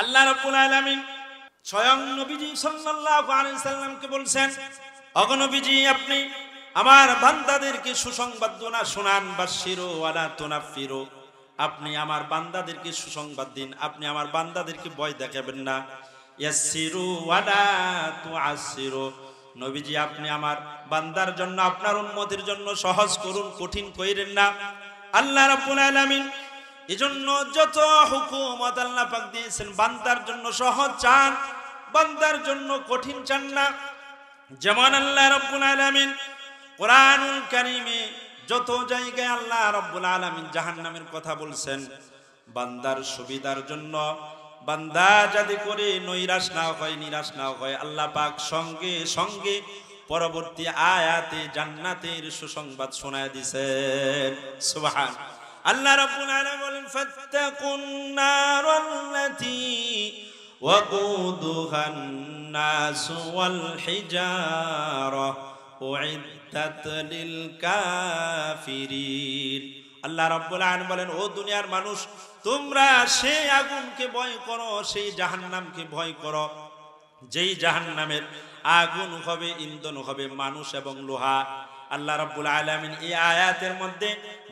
আল্লাহ রাব্বুল আলামিন স্বয়ং নবীজি সাল্লাল্লাহু আলাইহি সাল্লামকে বলছেন, ওগো নবীজি, আপনি আমার বান্দাদেরকে সুসংবাদ শোনান, বাশশিরু ওয়ালা তুনাফিরু, আপনি আমার বান্দাদেরকে সুসংবাদ দিন, আপনি আমার বান্দাদেরকে ভয় দেখাবেন না। ইয়াসসিরু ওয়ালা তুআসসিরু, নবীজি আপনি আমার বান্দার জন্য, আপনার উম্মতের জন্য সহজ করুন, কঠিন কইরেন না। আল্লাহ রাব্বুল আলামিন এজন্য যত হুকুমত আল্লাহ পাক দিয়েছেন, বান্দার জন্য সহজ চান, বান্দার জন্য কঠিন চান না। যেমন আল্লাহ রাব্বুল আলামিন কোরআনুল কারীমে যত জায়গায় আল্লাহ রাব্বুল আলামিন জাহান্নামের কথা বলছেন, বান্দার সুবিধার জন্য, বান্দা যাতে করে নৈরাশ না হয়, নিরাশ না হয়, আল্লাহ পাক সঙ্গে সঙ্গে পরবর্তী আয়াতে জান্নাতের সুসংবাদ শোনায় দিয়েছেন। সুবহান আল্লাহ রাব্বুল আলামিন বলেন, ফাত্তাকুন নারাল্লাতী ওয়াকুদুহান নাস ওয়াল হিজারা উইদ্দাত লিল কাফিরিন। আল্লাহ রাব্বুল আলামিন বলেন, ও দুনিয়ার মানুষ, তোমরা সেই আগুনকে ভয় করো, সেই জাহান্নামকে ভয় করো, যেই জাহান্নামের আগুন হবে, ইন্ধন হবে মানুষ এবং লোহা। আল্লাহ রাব্বুল আলামিন এই আয়াতের মধ্যে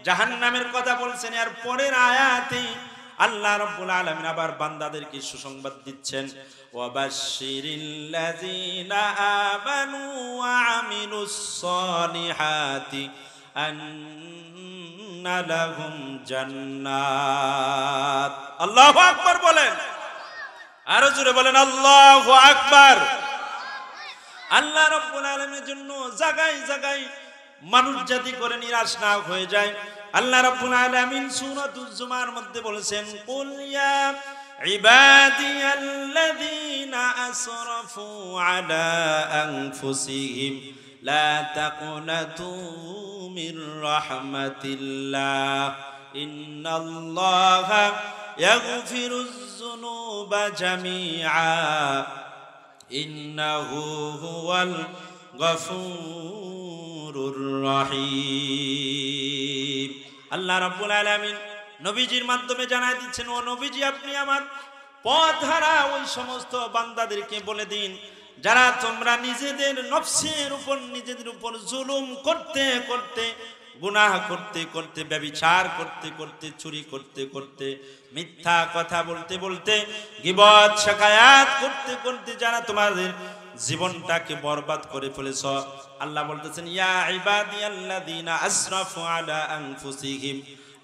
জাহান্নামের কথা বলছেন, এর পরের আয়াতে আল্লাহ রাব্বুল আলামিন আবার বান্দাদেরকে সুসংবাদ দিচ্ছেন, ওয়াবাশশিরিল্লাযীনা আমানু ওয়া আমিলুস সলিহাতি আন্না লাহুম জান্নাত। আল্লাহু আকবার বলেন, আরো জোরে বলেন আল্লাহু আকবার। আল্লাহ রাব্বুল আলামিনের জন্য জায়গায় জায়গায় মানুষ জাতি করে নিরাশ না হয়ে যায়। আল্লাহ রাব্বুল আলামিন সূরাতুজ জুমার মধ্যে বলেছেন, কুল ইয়া ইবাদিয়াল্লাযীনা আসরাফু আলা আনফুসিহিম লা তাকুনাতু মির রাহমাতিল্লাহ ইন্নাল্লাহা ইয়াগফিরুজ যুনুবা জামিআ ইন্নাহু হুয়াল গফুরুর রহিম। আল্লাহ রাব্বুল আলামিন নবীজির মাধ্যমে জানাই দিচ্ছেন, ও নবীজি, আপনি আমার পথহারা ওই সমস্ত বান্দাদেরকে বলে দিন, যারা তোমরা নিজেদের নফসের উপর, নিজেদের উপর জুলুম করতে করতে, গুনাহ করতে করতে, ব্যভিচার করতে করতে, চুরি করতে করতে, মিথ্যা কথা বলতে বলতে, গীবত শিকায়াত করতে করতে যারা তোমাদের জীবনটাকে বরবাদ করে ফেলেছ, আল্লাহ বলতেছেন, ইয়া ইবাদিয়াল্লাযীনা আসরাফু আলা আনফুসিহিম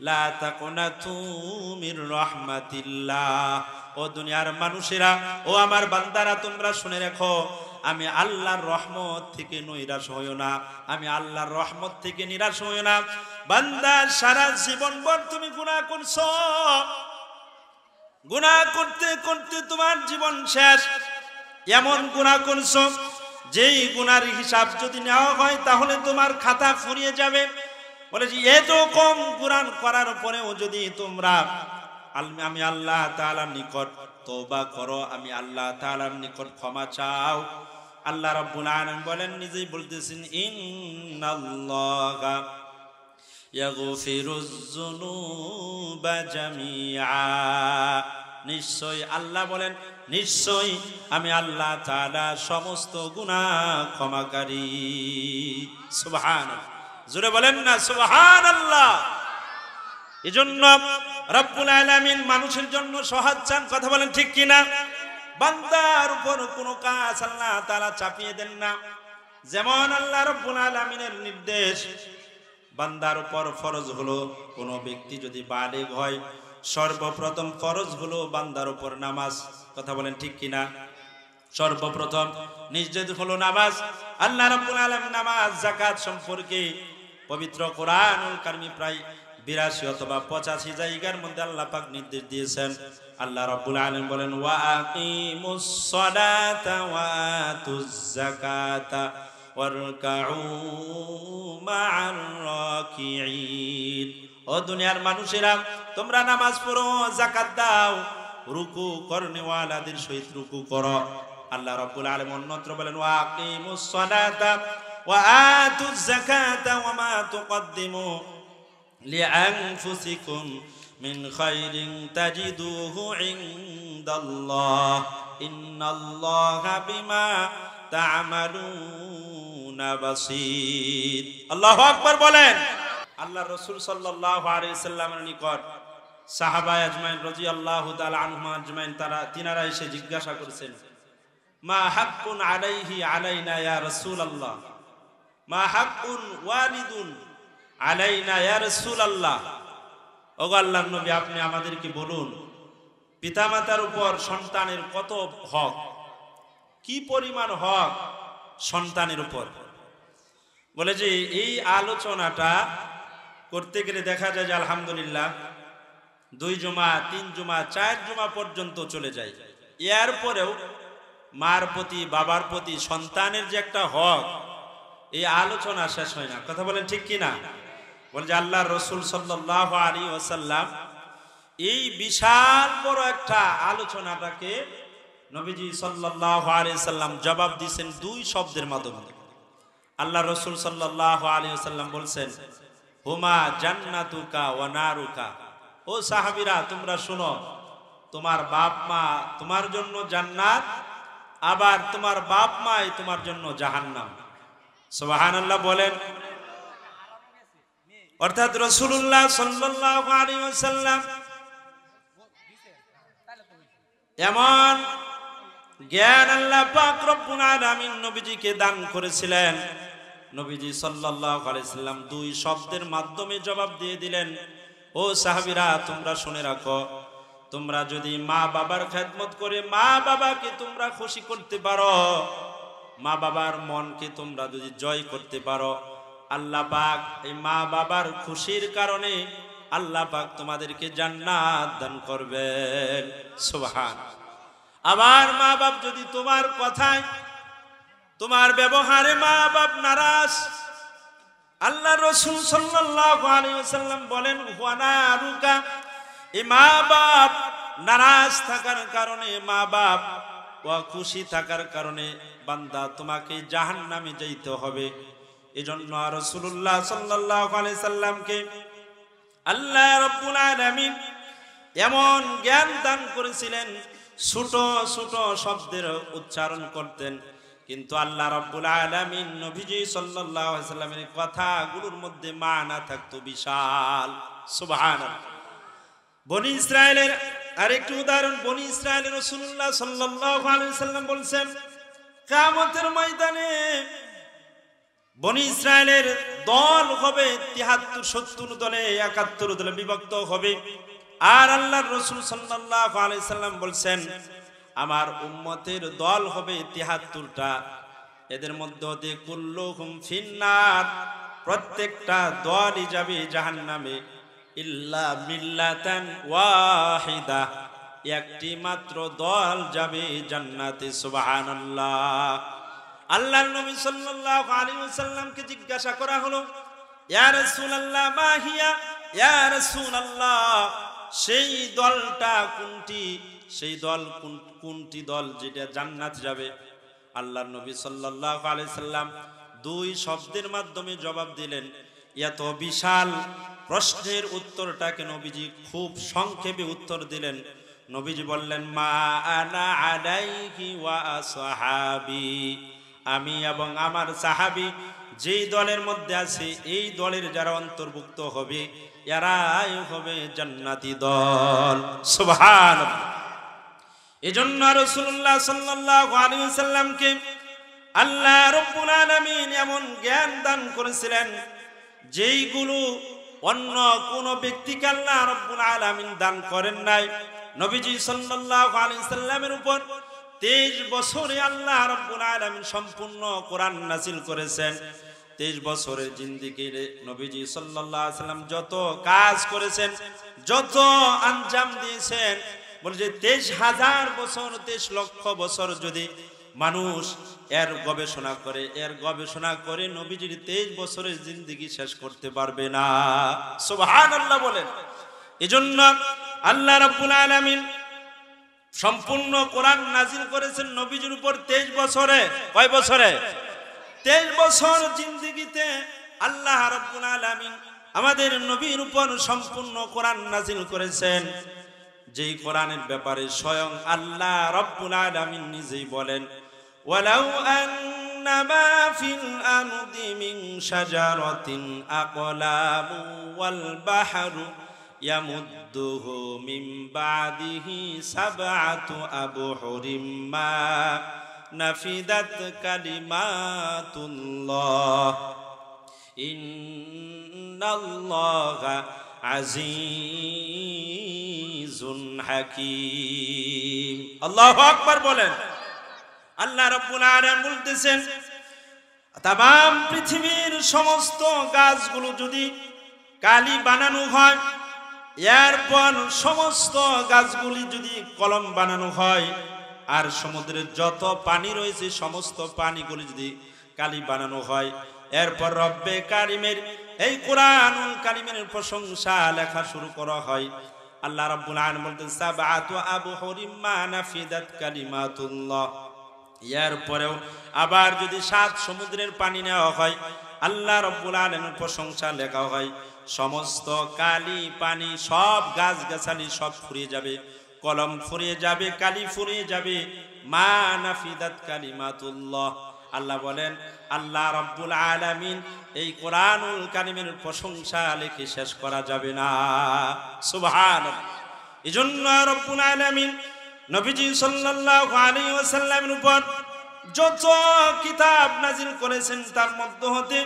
লা তাকুনাতু মির রাহমাতিল্লাহ। ও দুনিয়ার মানুষেরা, ও আমার বান্দারা, তোমরা শুনে রাখো, আমি আল্লাহর রহমত থেকে নৈরাশ হইও না, আমি আল্লাহর রহমত থেকে নিরাশ হইও না। বান্দা, সারা জীবন ভর তুমি গুনাহ করছো, গুনাহ করতে করতে তোমার জীবন শেষ। এমন গুনাহ করছো যেই গুনার হিসাব যদি নেওয়া হয় তাহলে তোমার খাতা ফুরিয়ে যাবে। বলেছি, এত কম গুনাহ করার পরেও যদি তোমরা আমি আল্লাহ তাআলার নিকট তওবা করো, আমি আল্লাহ তাআলার নিকট ক্ষমা চাও, আল্লাহ রাব্বুল আলামিন বলেন, নিজেই বলতেছেন, ইন্নাল্লাহা ইয়াগফিরুজ যুনুবা জামিআ। নিশ্চয় আল্লাহ বলেন, নিশ্চয় আমি আল্লাহ তাআলা সমস্ত গুনাহ ক্ষমাকারী। সুবহানাল্লাহ, জোরে বলেন না সুবহানাল্লাহ। এজন্য রব্বুল আলামিন মানুষের জন্য সহজ চান, কথা বলেন ঠিক কিনা? বান্দার উপর কোনো কাজ আল্লাহ তাআলা চাপিয়ে দেন না। যেমন আল্লাহ রব্বুল আলামিনের নির্দেশ, বান্দার উপর ফরজ হলো, কোনো ব্যক্তি যদি বালিগ হয়, সর্বপ্রথম ফরজ হলো বান্দার উপর নামাজ, কথা বলেন ঠিক কিনা? সর্বপ্রথম নির্দেশ হলো নামাজ। আল্লাহ রাব্বুল আলামিন নামাজ, যাকাত সম্পর্কে পবিত্র কোরআনুল কারীমে প্রায় 82 অথবা 85 জায়গার মধ্যে আল্লাহ পাক নির্দেশ দিয়েছেন। আল্লাহ রাব্বুল আলামিন বলেন, ওয়া আকিমুস সালাতা ওয়া আতুজ যাকাতা ওয়ারকাউ মা'আর রাকিঈন। ও দুনিয়ার মানুষেরা, তোমরা নামাজ পড়ো, যাকাত দাও, রুকু করনেওয়ালাদের সহিত রুকু করো। আল্লাহ রাব্বুল আলামিন অন্যত্র বলেন, ওয়া আকিমুস সালাতা ওয়া আতুজ যাকাতা ওয়া মা তুকদ্দিমু লিআনফুসিকুম মিন খায়রিন তাজিদুহু ইনদাল্লাহ ইন্নাল্লাহা বিমা তা'মালুনা বাসীর। আল্লাহু আকবার বলেন। আল্লাহ রাসূল সাল্লাল্লাহু আলাইহি ওয়াসাল্লামের নিকট সাহাবা আজমাইন রাদিয়াল্লাহু তাআলা আনহুম আজমাইন তিনারা এসে জিজ্ঞাসা করেছেন, মা হাক্কুন আলাইহি আলাইনা ইয়া রাসূলুল্লাহ, মা হাক্কুন ওয়ালিদুন আলাইনা ইয়া রাসূলুল্লাহ। ওগো আল্লাহর নবী, আপনি আমাদেরকে বলুন, পিতামাতার উপর সন্তানের কত হক, কি পরিমাণ হক সন্তানের উপর। বলে যে এই আলোচনাটা করতে গেলে দেখা যায় যে আলহামদুলিল্লাহ 2 জুমা 3 জুমা 4 জুমা পর্যন্ত চলে যায়। এরপরেও মার প্রতি বাবার প্রতি সন্তানের যে একটা হক, এই আলোচনা শেষ হয় না। কথা বলেন ঠিক কিনা? বলে যে আল্লাহর রাসূল সাল্লাল্লাহু আলাইহি ওয়াসাল্লাম এই বিশাল বড় একটা আলোচনাটাকে নবীজি সাল্লাল্লাহু আলাইহি ওয়াসাল্লাম জবাব দিয়েছেন 2 শব্দের মাধ্যমে। আল্লাহ রাসূল সাল্লাল্লাহু আলাইহি ওয়াসাল্লাম বলছেন, হুমা জান্নাতুকা ওয়া নারুকা। ও সাহাবীরা, তোমরা শুনো, তোমার বাপ মা তোমার জন্য জান্নাত, আবার তোমার বাপ মাই তোমার জন্য জাহান্নাম। সুবহানাল্লাহ বলেন। অর্থাৎ রাসূলুল্লাহ সাল্লাল্লাহু আলাইহি ওয়াসাল্লাম এমন জ্ঞান আল্লাহ পাক রব্বুল আলামিন নবীজিকে দান করেছিলেন। নবীজি সাল্লাল্লাহু আলাইহি ওয়াসাল্লাম 2 শব্দের মাধ্যমে জবাব দিয়ে দিলেন, ও সাহাবীরা, তোমরা শুনে রাখো, তোমরা যদি মা বাবার খেদমত করে মা বাবাকে তোমরা খুশি করতে পারো, মা বাবার মনকে তোমরা যদি জয় করতে পারো, আল্লাহ পাক এই মা বাবার খুশির কারণে আল্লাহ পাক তোমাদেরকে জান্নাত দান করবেন। সুবহান। আবার মা বাপ যদি তোমার কথায় তোমার ব্যবহারে মা বাপ নারাজ, আল্লাহ রাসূল সাল্লাল্লাহু আলাইহি ওয়াসাল্লাম বলেন, হুয়ানারুকা, এই মা বাপ নারাজ থাকার কারণে, মা বাপ খুশি থাকার কারণে বান্দা তোমাকে জাহান্নামে যাইতে হবে। এজন্য রাসূলুল্লাহ সাল্লাল্লাহু আলাইহি সাল্লামকে আল্লাহ রাব্বুল আলামিন এমন জ্ঞান দান করেছিলেন, ছোট ছোট শব্দের উচ্চারণ করতেন, কিন্তু আল্লাহ রাব্বুল আলামিন নবীজি সাল্লাল্লাহু আলাইহি সাল্লামের কথাগুলোর মধ্যে মানা থাকতো বিশাল। সুবহানাল্লাহ। বনি ইসরাইলের আরেকটি উদাহরণ, বনি ইসরাইলের রাসূলুল্লাহ সাল্লাল্লাহু আলাইহি সাল্লাম বলছেন, কিয়ামতের ময়দানে বনি ইসরাইলের দল হবে 73-70 দলে, 71 দলে বিভক্ত হবে। আর আল্লাহর রাসূল সাল্লাল্লাহু আলাইহি সাল্লাম বলছেন, আমার উম্মতের দল হবে 73টা, এদের মধ্যে হতে কুল্লুহুম ফিন্নার, প্রত্যেকটা দলই যাবে জাহান্নামে, ইল্লা মিল্লাতান ওয়াহিদা, একটি মাত্র দল যাবে জান্নাতে। সুবহানাল্লাহ। আল্লাহর নবী সাল্লাল্লাহু আলাইহি ওয়াসাল্লামকে জিজ্ঞাসা করা হলো, ইয়া রাসূলুল্লাহ মা হিয়া, ইয়া রাসূলুল্লাহ সেই দলটা কোনটি, সেই দল কোনটি দল যেটা জান্নাত যাবে? আল্লাহর নবী সাল্লাল্লাহু আলাইহি সাল্লাম 2 শব্দের মাধ্যমে জবাব দিলেন। এত বিশাল প্রশ্নের উত্তরটাকে নবীজি খুব সংক্ষেপে উত্তর দিলেন। নবীজি বললেন, মা আনা আলাইহি ওয়া আসহাবি, আমি এবং আমার সাহাবী যেই দলের মধ্যে আছে, এই দলের যারা অন্তর্ভুক্ত হবে এরাই হবে জান্নাতি দল। সুবহানাল্লাহ। এজন্য রাসূলুল্লাহ সাল্লাল্লাহু আলাইহি ওয়াসাল্লামকে আল্লাহ রাব্বুল আলামিন এমন জ্ঞান দান করেছিলেন, যেইগুলো অন্য কোন ব্যক্তিকে আল্লাহ রাব্বুল আলামিন দান করেন নাই। নবীজি সাল্লাল্লাহু আলাইহি ওয়াসাল্লামের উপর 23 বছরে আল্লাহ রাব্বুল আলামিন সম্পূর্ণ কোরআন নাযিল করেছেন। 23 বছরের জিন্দেগিতে নবীজি সাল্লাল্লাহু আলাইহি ওয়াসাল্লাম যত কাজ করেছেন, যত আঞ্জাম দিয়েছেন, বলে যে 23,000 বছর, 23 লক্ষ বছর যদি মানুষ এর গবেষণা করে নবীজির 23 বছরের জিন্দেগি শেষ করতে পারবে না। সুবহানাল্লাহ বলেন। এজন্য আল্লাহ রাব্বুল আলামিন সম্পূর্ণ কোরআন নাযিল করেছেন নবীজির উপর 23 বছরে। কয় বছরে? 23 বছর জিন্দেগিতে আল্লাহ রাব্বুল আলামিন আমাদের নবীর উপর সম্পূর্ণ কোরআন নাযিল করেছেন। যেই কোরআনের ব্যাপারে স্বয়ং আল্লাহ রাব্বুল আলামিন নিজেই বলেন, ওয়ালাউ আন্নামা ফিল আরদি মিন শাজারাতিন আকলামু ওয়াল বাহরু ইয়ামুদ্দুহু মিন বাদিহি সাবআতু আবহুরিম মা নাফিদাত কালিমাতুল্লাহ ইন্নাল্লাহা আজিজুন হাকীম। আল্লাহু আকবার বলেন। আল্লাহ রাব্বুল আলামিন বলতেছেন, তামাম পৃথিবীর সমস্ত গাছগুলো যদি কালি বানানো হয়, এরপর সমস্ত গাছগুলি যদি কলম বানানো হয়, আর সমুদ্রের যত পানি রয়েছে সমস্ত পানিগুলি যদি কালি বানানো হয়, এরপর রব্বে কারিমের এই কোরআনুল কারিমের প্রশংসা লেখা শুরু করা হয়, আল্লাহ রাব্বুল আলামিন বলতেন, সাবআতু আবহুরিম মা নাফিদাত কালিমাতুল্লাহ। এরপরেও আবার যদি 7 সমুদ্রের পানি নেওয়া হয়, আল্লাহ রাব্বুল আলামিনের প্রশংসা লেখা হয়, সমস্ত কালি পানি সব গাছ গাছালি সব ফুরিয়ে যাবে, কলম ফুরিয়ে যাবে, কালি ফুরিয়ে যাবে, মা নাফিদাত কালিমাতুল্লাহ। আল্লাহ বলেন, আল্লাহ রাব্বুল আলামিন এই কোরআনুল কারীমের প্রশংসা লিখে শেষ করা যাবে না। সুবহানাল্লাহ। এজন্য রাব্বুল আলামিন নবীজি সাল্লাল্লাহু আলাইহি ওয়াসাল্লামের উপর যত কিতাব নাজিল করেছেন তার মধ্যে হতে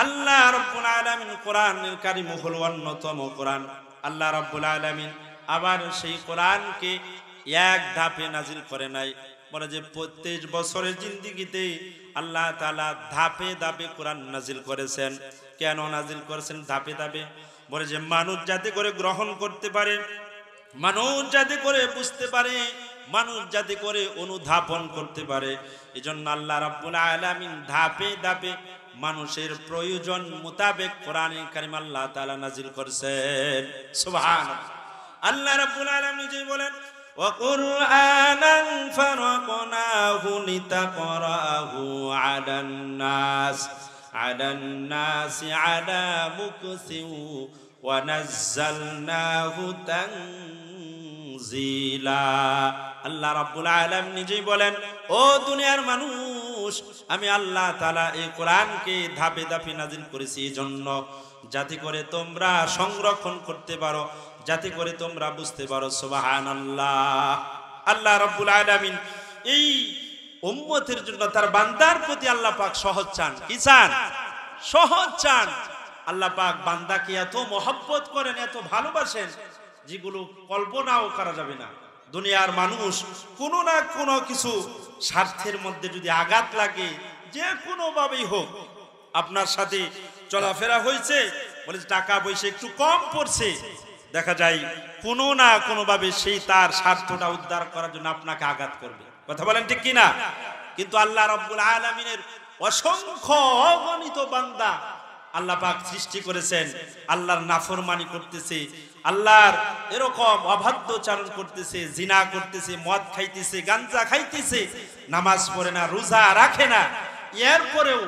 আল্লাহ রাব্বুল আলামিন কোরআনুল কারীম হল অন্যতম কোরআন। আল্লাহ রাব্বুল আলামিন আবার সেই কোরআনকে এক ধাপে নাজিল করে নাই, বলে যে 25 বছরের জিন্দেগিতে আল্লাহ তাআলা ধাপে ধাপে কোরআন নাজিল করেছেন। কেন নাজিল করেছেন ধাপে ধাপে? বলে যে মানুষ যাতে করে গ্রহণ করতে পারে, মানুষ যাতে করে বুঝতে পারে, মানুষ যাতে করে অনুধাবন করতে পারে, এজন্য আল্লাহ রাব্বুল আলামিন ধাপে ধাপে মানুষের প্রয়োজন মোতাবেক কোরআনে কারীম আল্লাহ তাআলা নাজিল করেছেন। সুবহানাল্লাহ। আল্লাহ রাব্বুল আলামিন নিজেই বলেন, وَقُرْآنًا فَرَقْنَاهُ لِتَقْرَأَهُ عَلَى النَّاسِ عَلَى مُكْثٍ وَنَزَّلْنَاهُ تَنزِيلًا। আল্লাহ রাব্বুল আলামিন নিজেই বলেন, ও দুনিয়ার মানুষ, আমি আল্লাহ তাআলা এই কোরআনকে ধাপে ধাপে নাজিল করেছি এজন্য যাতে করে তোমরা সংরক্ষণ করতে পারো, যাতে করে তোমরা বুঝতে পারো। সুবহানাল্লাহ। আল্লাহ রাব্বুল আলামিন এই উম্মতের জন্য তার বান্দার প্রতি আল্লাহ পাক সহজ চান। কি চান? সহজ চান। আল্লাহ পাক বান্দাকে এত মহব্বত করেন, এত ভালোবাসেন, যেগুলো কল্পনাও করা যাবে না। দুনিয়ার মানুষ কোনো না কোনো কিছু স্বার্থের মধ্যে যদি আঘাত লাগে, যে কোনো ভাবেই হোক, আপনার সাথে চলাফেরা হয়েছে, বলে টাকা পয়সা একটু কম পড়ছে, দেখা যায় কোনো না কোনো ভাবে সেই তার স্বার্থটা উদ্ধার করার জন্য আপনাকে আঘাত করবে। কথা বলেন ঠিক কিনা? কিন্তু আল্লাহ রাব্বুল আলামিনের অসংখ্য অগণিত বান্দা আল্লাহ পাক সৃষ্টি করেছেন, আল্লাহর নাফরমানি করতেছে, আল্লাহর এরকম অবাধ্যচারণ করতেছে, জিনা করতেছে, মদ খাইতেছে, গাঞ্জা খাইতেছে, নামাজ পড়ে না, রোজা রাখে না, এরপরেও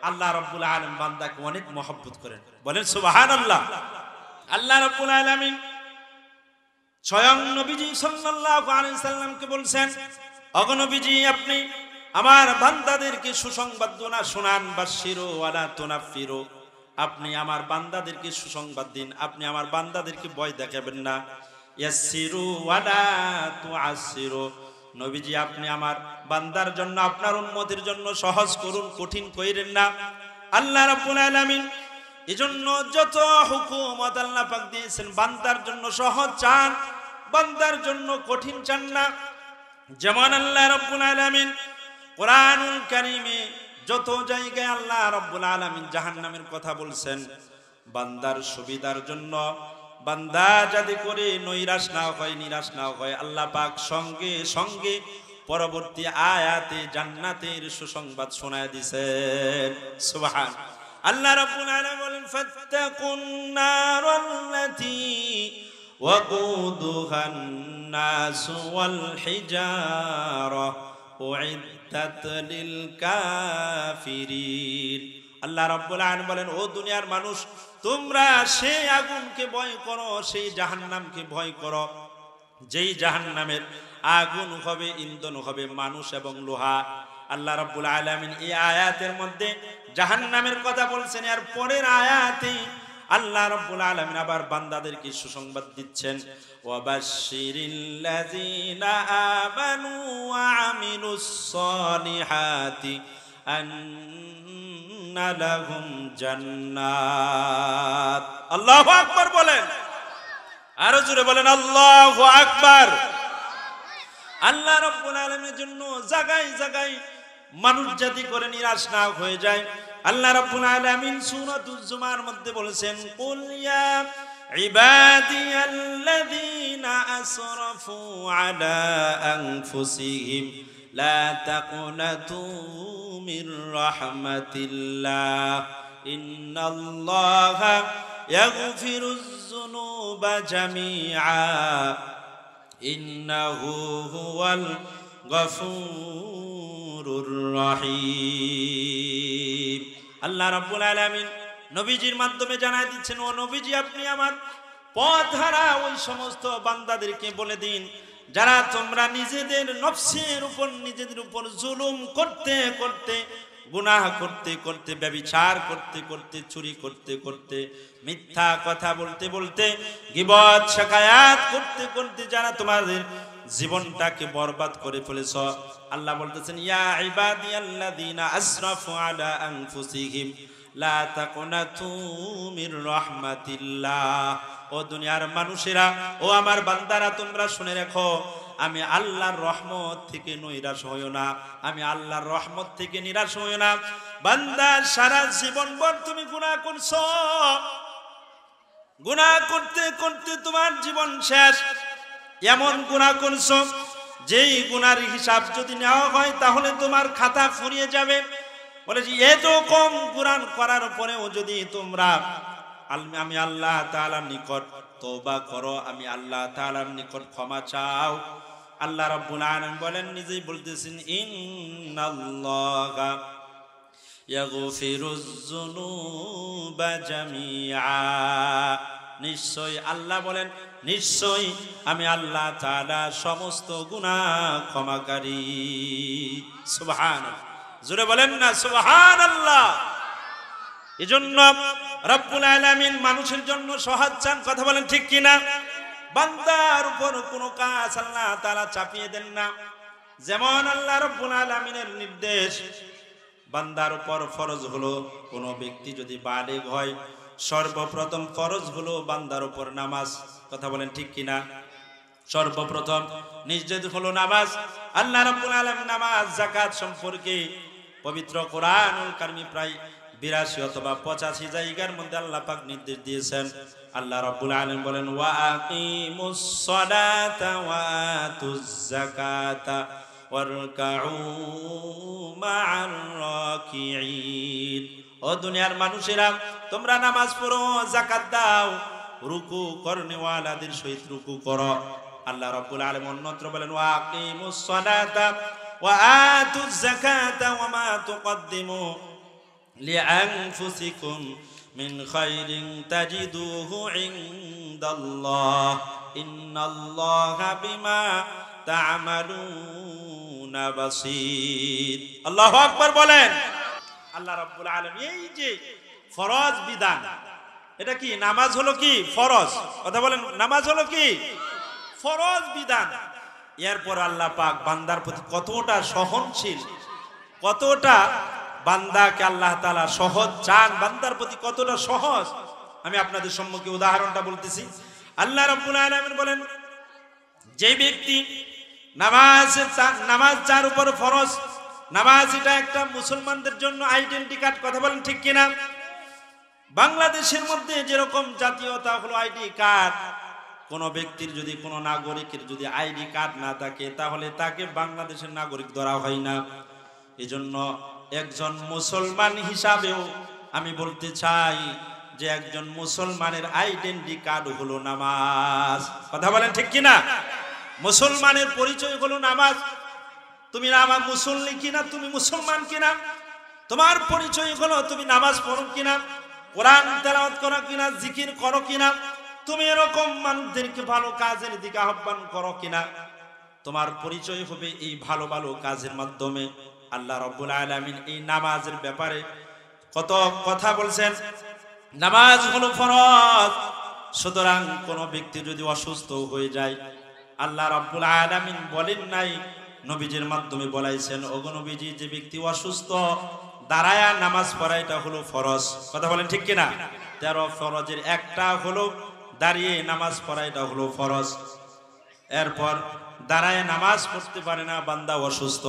আল্লাহ রাব্বুল আলামিন বান্দাকে অনেক মহব্বত করেন। বলেন সুবহানাল্লাহ। আল্লাহ রাব্বুল আলামিন স্বয়ং নবীজি সাল্লাল্লাহু আলাইহি সাল্লামকে বলছেন, ওগো নবীজি, আপনি আমার বান্দাদেরকে সুসংবাদ শোনান, বাশশিরু ওয়ালা তুনাফিরু, আপনি আমার বান্দাদেরকে সুসংবাদ দিন, আপনি আমার বান্দাদেরকে ভয় দেখাবেন না। ইয়াসসিরু ওয়ালা তুআসসিরু, নবীজি আপনি আমার বান্দার জন্য, আপনার উম্মতের জন্য সহজ করুন, কঠিন কইরেন না। আল্লাহ রাব্বুল আলামিন এজন্য যত হুকুমত আল্লাহ পাক দিয়েছেন, বান্দার জন্য সহজ চান, বান্দার জন্য কঠিন চান না। যেমন আল্লাহ রাব্বুল আলামিন কোরআনুল কারীমে যত জায়গায় আল্লাহ রাব্বুল আলামিন জাহান্নামের কথা বলছেন, বান্দার সুবিধার জন্য, বান্দা যাতে করে নৈরাশ না হয়, নিরাশ না হয়, আল্লাহ পাক সঙ্গে সঙ্গে পরবর্তী আয়াতে জান্নাতের সুসংবাদ শোনায় দিয়েছেন। সুবহান। আল্লাহ রাব্বুল আলামিন বলেন, ফাত্তাকুন নারাল্লাতী ওয়াকুদুহান নাসু ওয়াল হিজারা উইদ্দাত লিল কাফিরিন। আল্লাহ রাব্বুল আলামিন বলেন, ও দুনিয়ার মানুষ, তোমরা সেই আগুনকে ভয় করো, সেই জাহান্নামকে ভয় করো, যেই জাহান্নামের আগুন হবে, ইন্ধন হবে মানুষ এবং লোহা। আল্লাহ রাব্বুল আলামিন এই আয়াতের মধ্যে জাহান্নামের কথা বলছেন। এর পরের আয়াতে আল্লাহ রাব্বুল আলামিন আবার বান্দাদেরকে সুসংবাদ দিচ্ছেন, ওয়াবাশশিরিল্লাযীনা আমানু ওয়া আমিলুস সলিহাতি আন্না লাহুম জান্নাত। আল্লাহু আকবার বলেন, আরো জোরে বলেন আল্লাহু আকবার। আল্লাহ রাব্বুল আলামিনের জন্য জায়গায় জায়গায় মানুষ জাতি করে নিরাশ না হয়ে যায়। আল্লাহ রাব্বুল আলামিন সূরাতুজ জুমার মধ্যে বলেছেন, কুল ইয়া ইবাদিয়াল্লাযীনা আসরাফু আলা আনফুসিহিম লা তাকুনাতু মির রাহমাতিল্লাহ ইন্নাল্লাহা ইয়াগফিরুয যুনুবা জামিআ ইন্নাহু হুয়াল গফুরুর রহিম। আল্লাহ রাব্বুল আলামিন নবীজির মাধ্যমে জানাই দিচ্ছেন, ও নবীজি আপনি আমার পথহারা ওই সমস্ত বান্দাদেরকে বলে দিন যারা তোমরা নিজেদের নফসের উপর নিজেদের উপর জুলুম করতে করতে, গুনাহ করতে করতে, ব্যভিচার করতে করতে, চুরি করতে করতে, মিথ্যা কথা বলতে বলতে, গীবত শিকায়াত করতে করতে যারা তোমাদের জীবনটাকে বরবাদ করে ফেলেছ, আল্লাহ বলতেছেন, ইয়া ইবাদিয়াল্লাযীনা আসরাফু আলা আনফুসিহিম লা তাকুনাতু মির রাহমাতিল্লাহ। ও দুনিয়ার মানুষেরা, ও আমার বান্দারা, তোমরা শুনে রাখো, আমি আল্লাহর রহমত থেকে নৈরাশ হইও না, আমি আল্লাহর রহমত থেকে নিরাশ হইও না। বান্দা সারা জীবন ভর তুমি গুনাহ করছো, গুনাহ করতে করতে তোমার জীবন শেষ। এমন গুনাহ করছো যেই গুনার হিসাব যদি নেওয়া হয় তাহলে তোমার খাতা ফুরিয়ে যাবে। বলেছি এত কম গুনাহ করার পরেও যদি তোমরা আমি আল্লাহ তাআলার নিকট তওবা করো, আমি আল্লাহ তাআলার নিকট ক্ষমা চাও, আল্লাহ রাব্বুল আলামিন বলেন, নিজেই বলতেছেন, ইন্নাল্লাহা ইয়াগফিরুয যুনুবা জামিআ। নিশ্চয়ই আল্লাহ বলেন, নিশ্চয়ই আমি আল্লাহ তাআলা সমস্ত গুনাহ ক্ষমাকারী। সুবহানাল্লাহ, জোরে বলেন না সুবহানাল্লাহ। এজন্য রব্বুল আলামিন মানুষের জন্য সহজ চান, কথা বলেন ঠিক কিনা? বান্দার উপর কোনো কাজ আল্লাহ তাআলা চাপিয়ে দেন না। যেমন আল্লাহ রব্বুল আলামিনের নির্দেশ বান্দার উপর ফরজ হলো, কোনো ব্যক্তি যদি বালিগ হয় সর্বপ্রথম ফরজ হলো বান্দার উপর নামাজ, কথা বলেন ঠিক কিনা? সর্বপ্রথম নির্দেশ হলো নামাজ। আল্লাহ রাব্বুল আলামিন নামাজ যাকাত সম্পর্কে পবিত্র কোরআনুল কারীমে প্রায় 82 অথবা 85 জায়গার মধ্যে আল্লাহ পাক নির্দেশ দিয়েছেন। আল্লাহ রাব্বুল আলামিন বলেন, ওয়া আকিমুস সালাতা ওয়া আতুজ যাকাতা ওয়ারকাউ মা'আর রাকিঈন। ও দুনিয়ার মানুষেরা, তোমরা নামাজ পড়ো, যাকাত দাও, রুকু করনেওয়ালাদের সহিত রুকু করো। আল্লাহ রাব্বুল আলামিন অন্যত্র বলেন, ওয়া আকিমুস সালাতা ওয়া আতুজ যাকাতা ওয়া মা তুকদ্দিমু লিআনফুসিকুম মিন খায়রিন তাজিদুহু ইনদাল্লাহ ইন্নাল্লাহা বিমা তা'মালুনা বাসীর। আল্লাহু আকবার বলেন। আল্লাহ রাব্বুল আলামিন এই যে ফরজ বিধান, এটা কি নামাজ হলো কি ফরজ, কথা বলেন, নামাজ হলো কি ফরজ বিধান। এরপর আল্লাহ পাক বান্দার প্রতি কতটা সহনশীল, কতটা বান্দাকে আল্লাহ তাআলা সহজ চান, বান্দার প্রতি কতটা সহজ। আমি আপনাদের সম্মুখে উদাহরণটা বলতেছি। আল্লাহ রাব্বুল আলামিন বলেন, যে ব্যক্তি নামাজ যার উপর ফরজ, নামাজ এটা একটা মুসলমানদের জন্য আইডেন্টি কার্ড, কথা বলেন ঠিক কিনা? বাংলাদেশের মধ্যে যেরকম জাতীয়তা হলো আইডি কার্ড, কোন ব্যক্তির যদি কোন নাগরিকের যদি আইডি কার্ড না থাকে তাহলে তাকে বাংলাদেশের নাগরিক ধরা হয় না। এজন্য একজন মুসলমান হিসাবেও আমি বলতে চাই যে একজন মুসলমানের আইডেন্টি কার্ড হলো নামাজ, কথা বলেন ঠিক কিনা? মুসলমানের পরিচয় হলো নামাজ। তুমি নামাজ মুসল্লি কিনা, তুমি মুসলমান কিনা, তোমার পরিচয় হলো তুমি নামাজ পড়ো কিনা, কোরআন তেলাওয়াত করো কিনা, জিকির করো কিনা, তুমি এরকম মানুষদেরকে ভালো কাজের দিকে আহ্বান করো কিনা। তোমার পরিচয় হবে এই ভালো ভালো কাজের মাধ্যমে। আল্লাহ রাব্বুল আলামিন এই নামাজের ব্যাপারে কত কথা বলছেন। নামাজ হলো ফরজ, সুতরাং কোন ব্যক্তি যদি অসুস্থ হয়ে যায়, আল্লাহ রাব্বুল আলামিন বলেন নাই, নবীজির মাধ্যমে বলাইছেন, ওগো নবীজি, যে ব্যক্তি অসুস্থ দাঁড়ায়া নামাজ পড়া এটা হলো ফরজ। কথা বলেন ঠিক কিনা? 13 ফরজের একটা হলো দাঁড়িয়ে নামাজ পড়া, এটা হলো ফরজ। এরপর দাঁড়ায় নামাজ পড়তে পারে না, বান্দা অসুস্থ,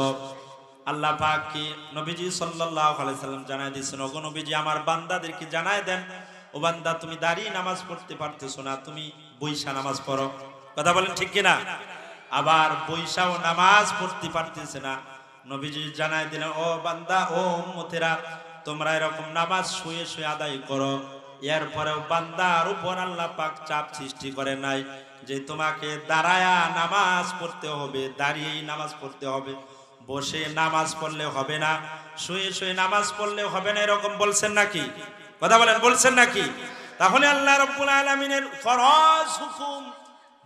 আল্লাহ পাক কি নবীজি সাল্লাল্লাহু আলাইহি সাল্লাম জানায় দিয়েছেন, ওগো নবীজি আমার বান্দাদেরকে জানায় দেন, ও বান্দা তুমি দাঁড়িয়ে নামাজ পড়তে পারতেছো না, তুমি বইসা নামাজ পড়ো। কথা বলেন ঠিক কিনা? আবার বইসাও নামাজ পড়তে পারতেছে না, নবীজি জানায় দিলেন, ও বান্দা, ও উম্মতেরা, তোমরা এরকম নামাজ শুয়ে শুয়ে আদায় করো। এরপরেও বান্দার উপর আল্লাহ পাক চাপ সৃষ্টি করে নাই যে তোমাকে দাঁড়ায়া নামাজ পড়তে হবে, দাঁড়িয়েই নামাজ পড়তে হবে, বসে নামাজ পড়লে হবে না, শুয়ে শুয়ে নামাজ পড়লে হবে না, এরকম বলছেন নাকি? কথা বলেন, বলছেন নাকি? তাহলে আল্লাহ রাব্বুল আলামিনের ফরজ হুকুম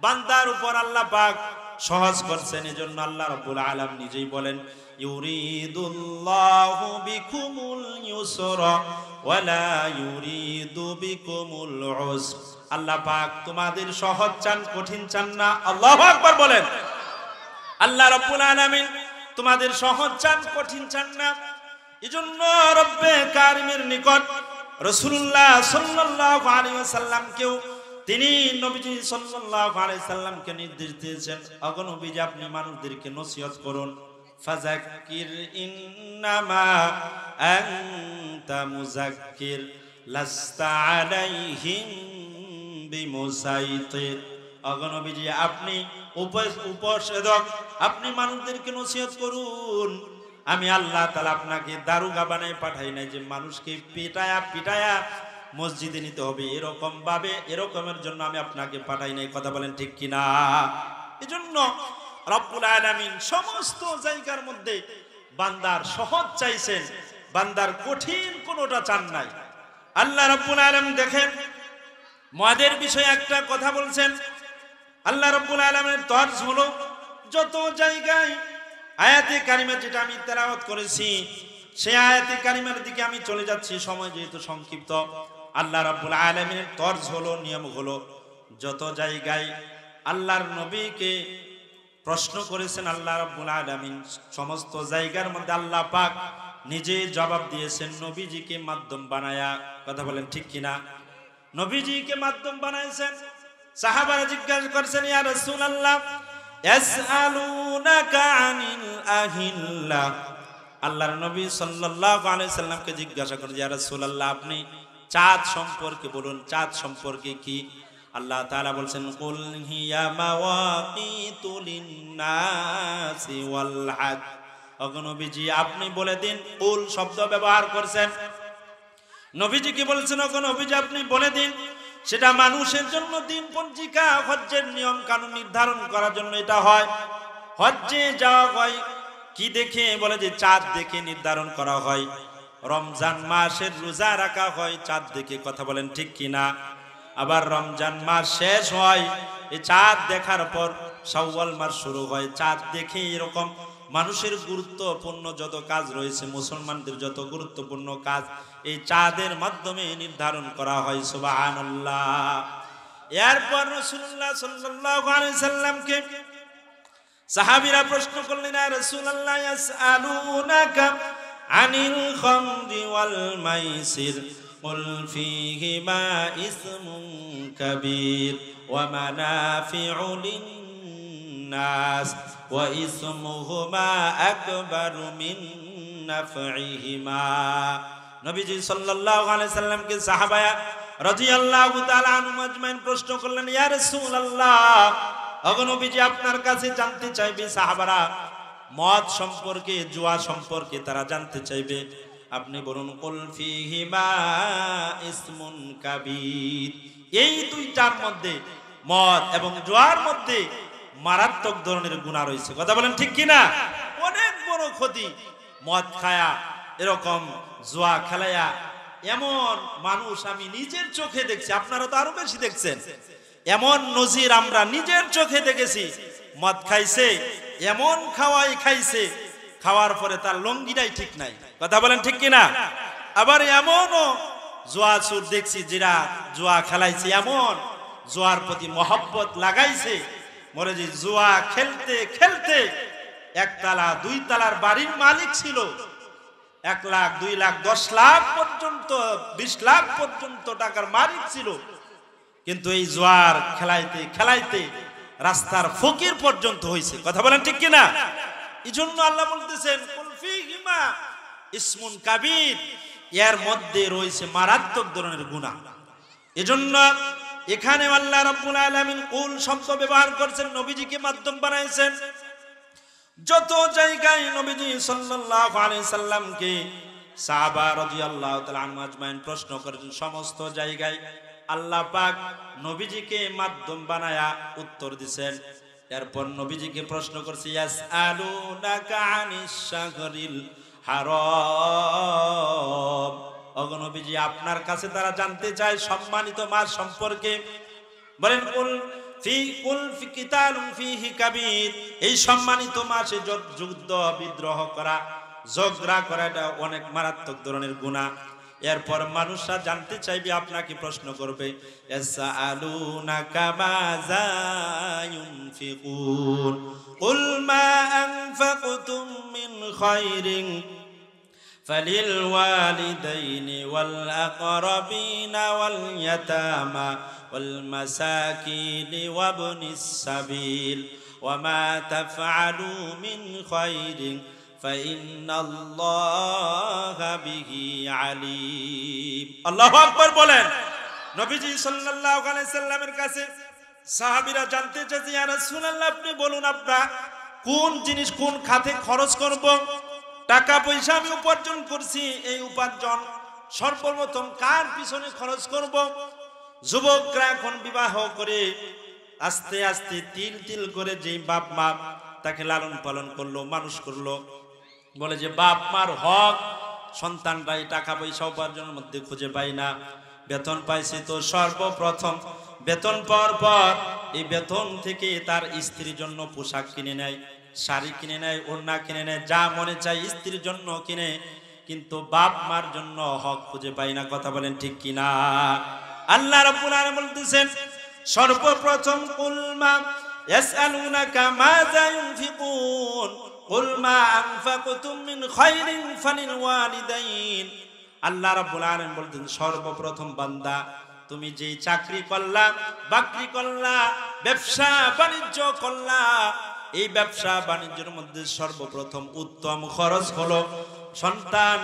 বান্দার উপর আল্লাহ পাক সহজ করছেন। এজন্য আল্লাহ রাব্বুল আলামিন নিজেই বলেন, ইউরিদুল্লাহু বিকুমুল ইউসরা ওয়ালা ইউরিদু বিকুমুল উসর। আল্লাহ পাক তোমাদের সহজ চান, কঠিন চান না। আল্লাহু আকবার বলেন। আল্লাহ রাব্বুল আলামিন তোমাদের সহজ চান, কঠিন চান না। এজন্য রব্বে কারিমের নিকট রাসূলুল্লাহ সাল্লাল্লাহু আলাইহি ওয়াসাল্লামকেও তিনি নবীজি সাল্লাল্লাহু আলাইহি সাল্লামকে নির্দেশ দিয়েছেন, ওগো নবীজি আপনি মানুষদেরকে নসিহত করুন, ফাযাক্কির ইন্নামা আনতা মুযাক্কির লাস্তা আলাইহিম বিমুসাইতির। ওগো নবীজি আপনি উপদেশক, আপনি মানুষদেরকে নসিহত করুন। আমি আল্লাহ তাআলা আপনাকে দারোগা বানায় পাঠাই নাই যে মানুষকে পিটায়া পিটায়া মসজিদে নিতে হবে, এরকম ভাবে এরকমের জন্য আমি আপনাকে পাঠাই নাই। কথা বলেন ঠিক কিনা? এজন্য রব্বুল আলামিন সমস্ত জায়গার মধ্যে বান্দার সহজ চাইছেন, বান্দার কঠিন কোনোটা চান নাই। আল্লাহ রব্বুল আলামিন দেখেন মদের বিষয়ে একটা কথা বলছেন। আল্লাহ রব্বুল আলামিনের তরজ হলো যত জায়গায় আয়াতে কারিমা যেটা আমি তেলাওয়াত করেছি সেই আয়াতে কারিমার দিকে আমি চলে যাচ্ছি, সময় যেহেতু সংক্ষিপ্ত। আল্লাহ রাব্বুল আলামিনের তরজ হলো, নিয়ম হলো, যত জায়গায় আল্লাহর নবীকে প্রশ্ন করেছেন আল্লাহ রাব্বুল আলামিন, সমস্ত জায়গার মধ্যে আল্লাহ পাক নিজে জবাব দিয়েছেন নবীজিকে মাধ্যম বানায়া। কথা বলেন ঠিক কিনা? নবীজিকে মাধ্যম বানাইছেন। সাহাবারা জিজ্ঞাসা করছেন, ইয়া রাসূলুল্লাহ ইয়াসআলুনাকা আনিল আহিল্লা। আল্লাহর নবী সাল্লাল্লাহু আলাইহি সাল্লামকে জিজ্ঞাসা করেন, ইয়া রাসূলুল্লাহ আপনি চাঁদ সম্পর্কে বলুন, চাঁদ সম্পর্কে কি? আল্লাহ তাআলা বলছেন, কুল হিয়া মাওয়াকিতু লিন-নাসি ওয়াল হজ। ওগো নবীজি আপনি বলে দিন, কুল শব্দ ব্যবহার করছেন। নবীজি কি বলছেন? ওগো নবীজি আপনি বলে দিন, সেটা মানুষের জন্য দিন পঞ্জিকা, হজ্জের নিয়ম কানুন নির্ধারণ করার জন্য এটা হয়। হজ্জে যাওয়া হয় কি দেখে? বলে যে চাঁদ দেখে নির্ধারণ করা হয়। রমজান মাসের রোজা রাখা হয় চাঁদ দেখে। কথা বলেন ঠিক কিনা? আবার রমজান মাস শেষ হয় এই চাঁদ দেখার পর শাওয়াল মাস শুরু হয় চাঁদ দেখে। এরকম মানুষের গুরুত্বপূর্ণ যত কাজ রয়েছে, মুসলমানদের যত গুরুত্বপূর্ণ কাজ এই চাঁদের মাধ্যমে নির্ধারণ করা হয়। সুবহানাল্লাহ। এরপর রাসূলুল্লাহ সাল্লাল্লাহু আলাইহি সাল্লামকে সাহাবীরা প্রশ্ন করলেন, ইয়া রাসূলুল্লাহ ইয়াসআলুনাকা আনিল খামরি ওয়াল মাইসির কুল ফীহিমা ইসমুন কাবীর ওয়া মানাফিউ লিন-নাস ওয়া ইসমুহুমা আকবারু মিন নাফইহিমা। নবীজি সাল্লাল্লাহু আলাইহি সাল্লামকে সাহাবায়া রাদিয়াল্লাহু তাআলা আনহুম আজমাইন প্রশ্ন করলেন, ইয়া রাসূলুল্লাহ ওগো নবীজি আপনার কাছে জানতে চাইবে সাহাবারা মদ সম্পর্কে, জুয়া সম্পর্কে তারা জানতে চাইবে, আপনি বলুন কুল ফীহিমা ইসমুন কাবীর। এই দুইটার মধ্যে, মদ এবং জুয়ার মধ্যে মারাত্মক ধরনের গুনাহ রয়েছে। কথা বলেন ঠিক কিনা? অনেক বড় ক্ষতি। মদ খায়া, এরকম জুয়া খেলায়া এমন মানুষ আমি নিজের চোখে দেখছি, আপনারা তো আরো বেশি দেখছেন। এমন নজির আমরা নিজের চোখে দেখেছি, মদ খাইছে, এমন খাওয়াই খাইছে, খাওয়ার পরে তার লঙ্গিটাই ঠিক নাই, কথা বলেন ঠিক কিনা। আবার এমনও জুয়া সুর দেখছি, যারা জুয়া খেলাইছে, এমন জুয়ার প্রতি মহব্বত লাগাইছে, বলে যে জুয়া খেলতে খেলতে একতলা দুই তলার বাড়ির মালিক ছিল, 1 লাখ 2 লাখ 10 লাখ পর্যন্ত 20 লাখ পর্যন্ত টাকার মালিক ছিল, কিন্তু এই জুয়ার খেলাইতে খেলাইতে রাস্তার ফকির পর্যন্ত হয়েছে, কথা বলেন ঠিক কিনা। এই জন্য আল্লাহ বলতেছেন কুল ফীহিমা ইসমুন কাবীর, এর মধ্যে রয়েছে মারাত্মক ধরনের গুনাহ। এজন্য এখানে আল্লাহ রাব্বুল আলামিন কুল শব্দ ব্যবহার করেছেন, নবীজিকে মাধ্যম বানাইছেন। যত জায়গায় নবীজি সাল্লাল্লাহু আলাইহি সাল্লামকে সাহাবা রাদিয়াল্লাহু তাআলা আনহুম আজমাইন প্রশ্ন করেছেন, সমস্ত জায়গায় আল্লাহ পাক নবীজিকে মাধ্যম বানায়া উত্তর দিবেন। এরপর নবীজিকে প্রশ্ন করছে, ইয়াসআলুনাকা আনিশ শাহরিল হারাম, ওগো নবীজি আপনার কাছে তারা জানতে চায় সম্মানিত মাস সম্পর্কে। বলেন কুল ফি কিতালুন ফীহি কাবীর, এই সম্মানিত মাসে যুদ্ধ বিদ্রোহ করা, ঝগড়া করা, এটা অনেক মারাত্মক ধরনের গুনাহ। এরপর মানুষরা জানতে চাইবে, আপনাকে প্রশ্ন করবে, ইয়াসআলুনাকা মাযা ইউনফিকুন কুল মা আনফাকতুম মিন খায়রিন ফালিল ওয়ালিদাইনি ওয়াল আকরাবিনা ওয়াল ইয়াতামা ওয়াল মাসাকিনি ওয়াবনিস সাবিল ওয়া মা তাফআলু মিন খায়রিন ফাইন্নাল্লাহা বিহি আলিম। আল্লাহু আকবার বলেন। নবীজি সাল্লাল্লাহু আলাইহি সাল্লামের কাছে সাহাবীরা জানতে চাইছে, ইয়া রাসূলুল্লাহ আপনি বলুন, আপনারা কোন জিনিস কোন খাতে খরচ করব, টাকা পয়সা আমি উপার্জন করছি, এই উপার্জন সর্বপ্রথম কার পিছনে খরচ করব। যুবকরা এখন বিবাহ করে আস্তে আস্তে তিল তিল করে যে বাপ মা তাকে লালন পালন করলো, মানুষ করলো, বলে যে বাপ মার হক সন্তানরাই টাকা পয়সা উপার্জনের মধ্যে খুঁজে পায় না। বেতন পাইছে তো সর্বপ্রথম বেতন পাওয়ার পর এই বেতন থেকে তার স্ত্রীর জন্য পোশাক কিনে নেয়, শাড়ি কিনে নেয়, ওড়না কিনে নেয়, যা মনে চায় স্ত্রীর জন্য কিনে, কিন্তু বাপ মার জন্য হক খুঁজে পায় না, কথা বলেন ঠিক কিনা। আল্লাহ রাব্বুল আলামিন বলতেছেন সর্বপ্রথম কুল মা ইয়াসআলুনাকা মাযা ইউনফিকুন কুল মা আনফাকতুম মিন খায়রিন ফালিল ওয়ালিদাইন। আল্লাহ রাব্বুল আলামিন বলতেন সর্বপ্রথম বান্দা তুমি যেই চাকরি করলা, বাকরি করলা, ব্যবসা বাণিজ্য করলা, এই ব্যবসা বাণিজ্যের মধ্যে সর্বপ্রথম উত্তম খরচ হলো সন্তান,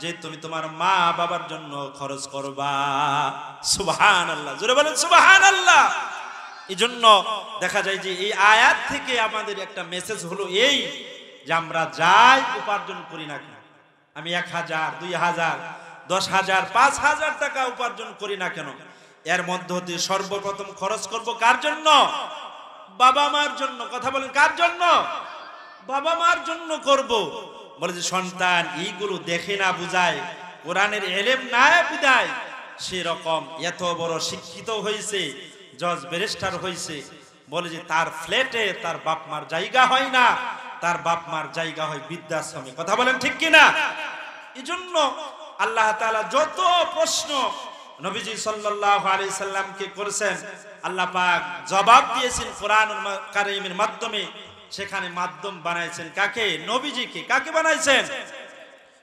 যে তুমি তোমার মা বাবার জন্য খরচ করবা। সুবহানাল্লাহ, জোরে বলেন সুবহানাল্লাহ। এই জন্য দেখা যায় যে এই আয়াত থেকে আমাদের একটা মেসেজ হলো এই, যে আমরা যাই উপার্জন করি না কেন, আমি 1000, 2000, 10,000, 5,000 টাকা উপার্জন করি না কেন, এর মধ্যে হতে সর্বপ্রথম খরচ করব কার জন্য? বাবা মার জন্য। কথা বলেন কার জন্য? বাবা মার জন্য করব। বলে যে সন্তান এইগুলো দেখে না বুঝায়, কোরআনের এলেম না বিদায়, সেরকম এত বড় শিক্ষিত হয়েছে, জজ ব্যারিস্টার হয়েছে, বলে যে তার ফ্ল্যাটে তার বাপ মার জায়গা হয় না, তার বাপ মার জায়গা হয় বৃদ্ধাশ্রমে। কথা বলেন ঠিক কিনা। এই জন্য আল্লাহ তাআলা যত প্রশ্ন নবীজি সাল্লাল্লাহু আলাইহি সাল্লামকে করেছেন, আল্লাহ পাক জবাব দিয়েছেন কোরআনুল কারীমের মাধ্যমে। সেখানে মাধ্যম বানাইছেন কাকে? নবীজিকে। কাকে বানাইছেন?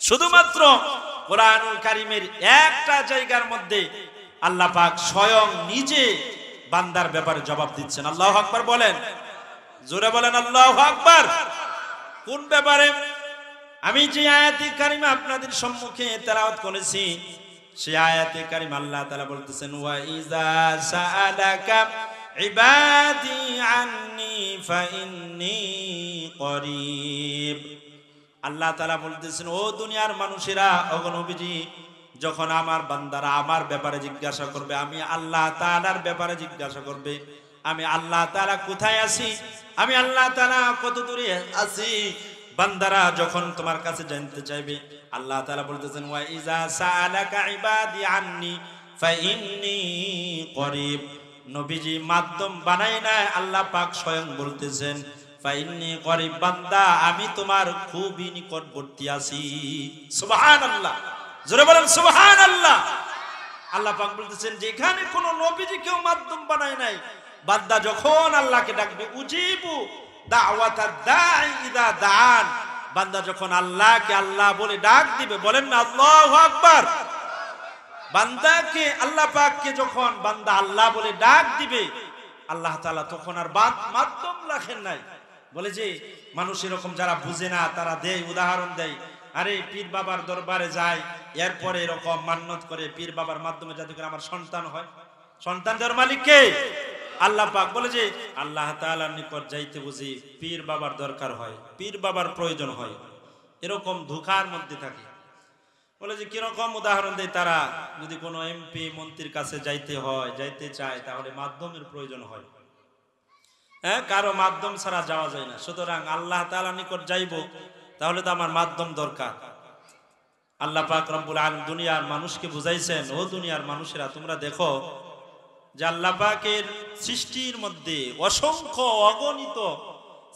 শুধুমাত্র কোরআনুল কারীমের একটা জায়গার মধ্যে আল্লাহ পাক স্বয়ং নিজে বান্দার ব্যাপারে জবাব দিচ্ছেন। আল্লাহু আকবার বলেন, জোরে বলেন আল্লাহু আকবার। কোন ব্যাপারে? আমি যে আয়াতে কারিমা আপনাদের সম্মুখে তেলাওয়াত করেছি, সেই আয়াতে কারিমা আল্লাহ তাআলা বলতেছেন, ওয়া ইযা সাআলাকা ইবাদি আন্নী ফাইন্নী করিব। আল্লাহ তাআলা বলতেছেন, ও দুনিয়ার মানুষেরা, ওগো নবীজি, যখন আমার বান্দারা আমার ব্যাপারে জিজ্ঞাসা করবে, আমি আল্লাহ তাআলার ব্যাপারে জিজ্ঞাসা করবে, আমি আল্লাহ তাআলা কোথায় আছি, আমি আল্লাহ তাআলা কত দূরে আছি, বান্দারা যখন তোমার কাছে জানতে চাইবে, আল্লাহ তাআলা বলতেছেন ওয়া ইজা সাআলাকা ইবাদি আন্নি ফাইন্নী করিব। নবীজি মাধ্যম বানায় না, আল্লাহ পাক স্বয়ং বলতেছেন ফাইন্নী করিব, বান্দা আমি তোমার খুবই নিকটবর্তী আছি। সুবহানাল্লাহ, জোরে বলেন সুবহানাল্লাহ। আল্লাহ পাক বলতেছেন যেখানে কোন নবীজি কেউ মাধ্যম বানায় নাই, বান্দা যখন আল্লাহকে ডাকবে উজিবু দাওয়াতাদ দাঈ ইযা দাআন, বান্দা যখন আল্লাহকে আল্লাহ বলে ডাক দিবে, বলেন না আল্লাহু আকবার। বান্দাকে আল্লাহ পাককে যখন বান্দা আল্লাহ বলে ডাক দিবে, আল্লাহ তাআলা তখন আর মাধ্যম রাখেন নাই। বলে যে মানুষ এরকম যারা বুঝে না তারা দেয়, উদাহরণ দেয়, আরে পীর বাবার দরবারে যায়, এরপরে এরকম মান্নত করে পীর বাবার মাধ্যমে যাতে করে আমার সন্তান হয়। সন্তান দেওয়ার মালিক কে? আল্লাহ পাক। বলে যে আল্লাহ তাআলার নিকট যাইতে বুঝি পীর বাবার দরকার হয়, পীর বাবার প্রয়োজন হয়, এরকম ধোঁকার মধ্যে থাকে। বলে যে কিরকম উদাহরণ দেয়, তারা যদি কোনো এমপি মন্ত্রীর কাছে যাইতে চায় তাহলে মাধ্যমের প্রয়োজন হয়। হ্যাঁ, কারো মাধ্যম ছাড়া যাওয়া যায় না। সুতরাং আল্লাহ তাআলার নিকট যাইব তাহলে তো আমার মাধ্যম দরকার। আল্লাহ পাক রব্বুল আলামিন দুনিয়ার মানুষকে বুঝাইছেন, ও দুনিয়ার মানুষেরা তোমরা দেখো যে আল্লাহ পাকের সৃষ্টির মধ্যে অসংখ্য অগণিত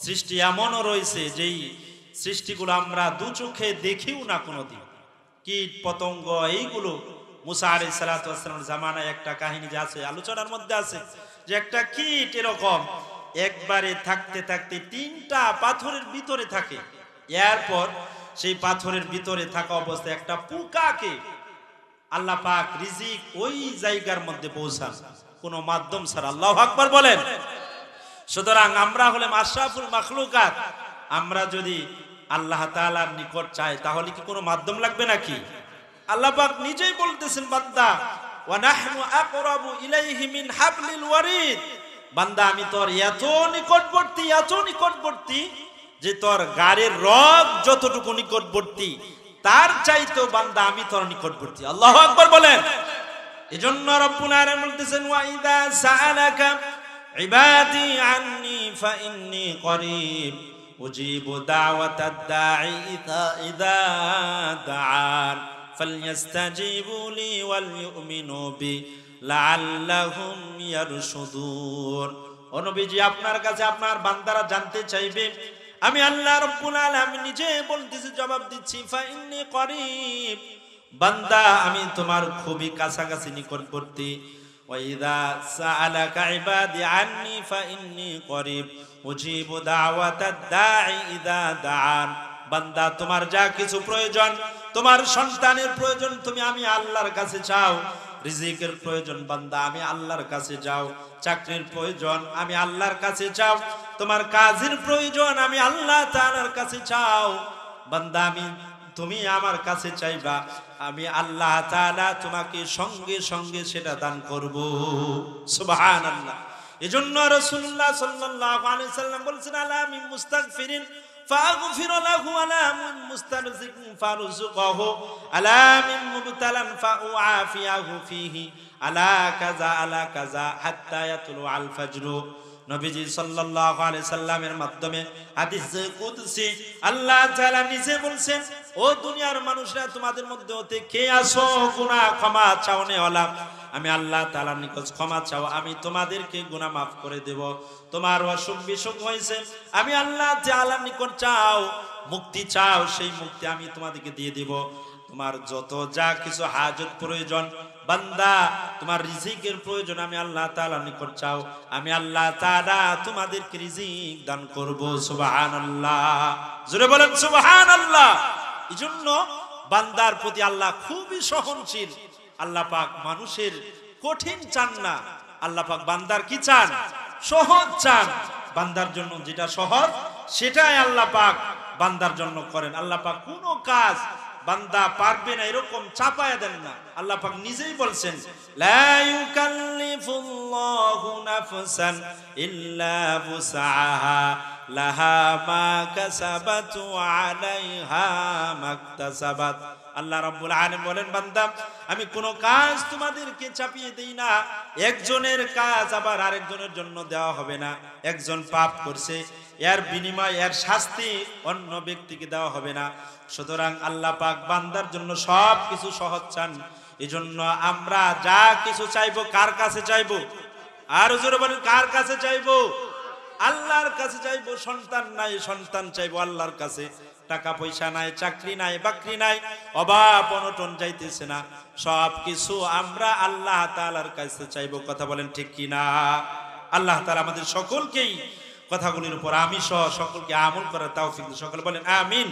সৃষ্টি এমনও রয়েছে যেই সৃষ্টিগুলো আমরা দু চোখে দেখিও না কোনোদিন। কীট পতঙ্গ এইগুলো মুসা আলাইহিস সালাতু ওয়াস সালামের জামানায় একটা কাহিনী যে আছে, আলোচনার মধ্যে আছে, যে একটা কীট এরকম একবারে থাকতে থাকতে 3টা পাথরের ভিতরে থাকে। এরপর সেই পাথরের ভিতরে থাকা অবস্থায় একটা পোকাকে আল্লাহ পাক রিজিক ওই জায়গার মধ্যে পৌঁছান কোনো মাধ্যম ছাড়া। আল্লাহু আকবার বলেন। সুতরাং আমরা হলাম আশরাফুল মাখলুকাত, আমরা যদি আল্লাহ তাআলার নিকট চাই তাহলে কি কোনো মাধ্যম লাগবে নাকি? আল্লাহ পাক নিজেই বলতেছেন, বান্দা ওয়া নাহনু আকরাবু ইলাইহি মিন হাবলিল ওয়ারিদ, বান্দা আমি তোর এত নিকটবর্তী যে তোর গাড়ির রগ যতটুকু নিকটবর্তী তার চাইতেও বান্দা আমি তোর নিকটবর্তী। আল্লাহু আকবার বলেন। এজন্য রব্বুল আলামিন বলতেছেন ওয়া ইযা সাআলাকা ইবাদি আন্নি ফাইন্নী করিব উজিবু দাওয়াতাদ দাঈ ইযা দাআন ফালইস্তাজিবু লি ওয়াল ইউমিনু বি লাআল্লাহুম ইয়ারশুদুন। ও নবীজি, আপনার কাছে আপনার বান্দারা জানতে চাইবে, আমি আল্লাহ রাব্বুল আলামিন নিজে বলতেছি, জবাব দিচ্ছি, ফাইন্নী করিব, বান্দা আমি তোমার খুবই কাছাকাছি নিকটবর্তী। ওয়া ইযা সাআলাকা ইবাদি আন্নি ফাইন্নী করিব উজিবু দাওয়াতাদ দাঈ ইযা দাআন, বান্দা তোমার যা কিছু প্রয়োজন, তোমার সন্তানের প্রয়োজন তুমি আমি আল্লাহর কাছে চাও, রিজিকের প্রয়োজন বান্দা আমি আল্লাহর কাছে যাও, চাকরির প্রয়োজন আমি আল্লাহর কাছে চাও, তোমার কাজের প্রয়োজন আমি আল্লাহ তাআলার কাছে চাও, বান্দা তুমি আমার কাছে চাইবা, আমি আল্লাহ তাআলা তোমাকে সঙ্গে সঙ্গে সেটা দান করব। সুবহানাল্লাহ। এজন্য রাসূলুল্লাহ সাল্লাল্লাহু আলাইহি সাল্লাম বলেছেন, আলা মিন মুস্তাগফিরিন ফাগফির লাহু আলা মিন মুস্তারজিকিন ফারযুকহু আলা মিন মুবতালান ফাউআফিয়াহু ফিহি আলা কাযা হাত্তা ইয়াতলু আল ফজর। নবীজি সাল্লাল্লাহু আলাইহি সাল্লামের মাধ্যমে হাদিসে কুদসি আল্লাহ তাআলা নিজে বলছেন, ও দুনিয়ার মানুষরা তোমাদের মধ্যে হতে কে আসো গুনাহ ক্ষমা চাওনেওয়ালা, আমি আল্লাহ তাআলার নিকট ক্ষমা চাও, আমি তোমাদেরকে গুনাহ মাফ করে দেব। তোমার অসুখ বিসুখ হয়েছে, আমি আল্লাহ তাআলার নিকট চাও, মুক্তি চাও, সেই মুক্তি আমি তোমাদেরকে দিয়ে দেব। তোমার যত যা কিছু হাজত প্রয়োজন বান্দা, তোমার রিজিকের প্রয়োজন আমি আল্লাহ তাআলার নিকট চাও, আমি আল্লাহ তাআলা তোমাদেরকে রিজিক দান করব। সুবহানাল্লাহ, জোরে বলেন সুবহানাল্লাহ। এজন্য বান্দার প্রতি আল্লাহ খুবই সহনশীল। আল্লাহ পাক মানুষের কঠিন চান না, আল্লাহ পাক বান্দার কি চান? সহজ চান। বান্দার জন্য যেটা সহজ সেটাই আল্লাহ পাক বান্দার জন্য করেন। আল্লাহ পাক কোনো কাজ বান্দা পারবে না এরকম চাপায়া দেন না। আল্লাহ পাক নিজেই বলছেন, লা ইউকাল্লিফুল্লাহু নাফসান ইল্লা বুসআহা লাহা মা কাসাবাত ওয়া আলাইহা মাকতাসাবাত আল্লাহ রাব্বুল আলামিন বলেন, বান্দা আমি কোনো কাজ তোমাদেরকে চাপিয়ে দেই না, একজনের কাজ আবার আরেকজনের জন্য দেওয়া হবে না। একজন পাপ করছে, এর বিনিময় এর শাস্তি অন্য ব্যক্তিকে দেওয়া হবে না। সুতরাং আল্লাহ পাক বান্দার জন্য সব কিছু সহজ চান। এজন্য আমরা যা কিছু চাইবো কার কাছে চাইবো? আর জোরে বলেন, কার কাছে চাইবো? আল্লাহর কাছে চাইবো। সন্তান নাই, সন্তান চাইবো আল্লাহর কাছে। টাকা পয়সা নাই, চাকরি নাই, বাকরি নাই, অভাব অনটন যাইতেছে না, সব কিছু আমরা আল্লাহ তাআলার কাছে চাইবো। কথা বলেন ঠিক কি না? আল্লাহ তাআলা আমাদের সকলকেই কথাগুলির উপর আমি সহ সকলকে আমল করার তৌফিক দিন। সকলে বলেন আমিন।